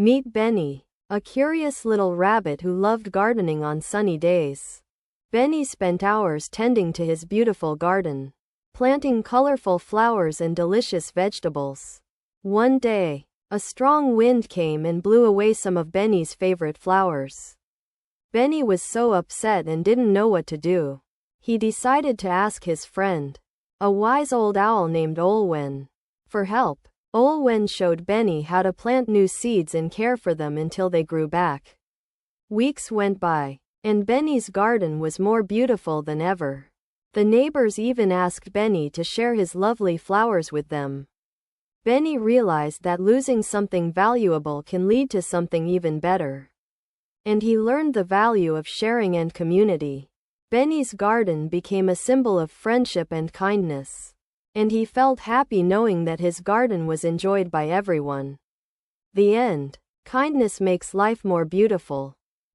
Meet Benny, a curious little rabbit who loved gardening on sunny days. Benny spent hours tending to his beautiful garden, planting colorful flowers and delicious vegetables. One day, a strong wind came and blew away some of Benny's favorite flowers. Benny was so upset and didn't know what to do. He decided to ask his friend, a wise old owl named Olwen, for help. Olwen showed Benny how to plant new seeds and care for them until they grew back. Weeks went by, and Benny's garden was more beautiful than ever. The neighbors even asked Benny to share his lovely flowers with them. Benny realized that losing something valuable can lead to something even better. And he learned the value of sharing and community. Benny's garden became a symbol of friendship and kindness. And he felt happy knowing that his garden was enjoyed by everyone. The end. Kindness makes life more beautiful.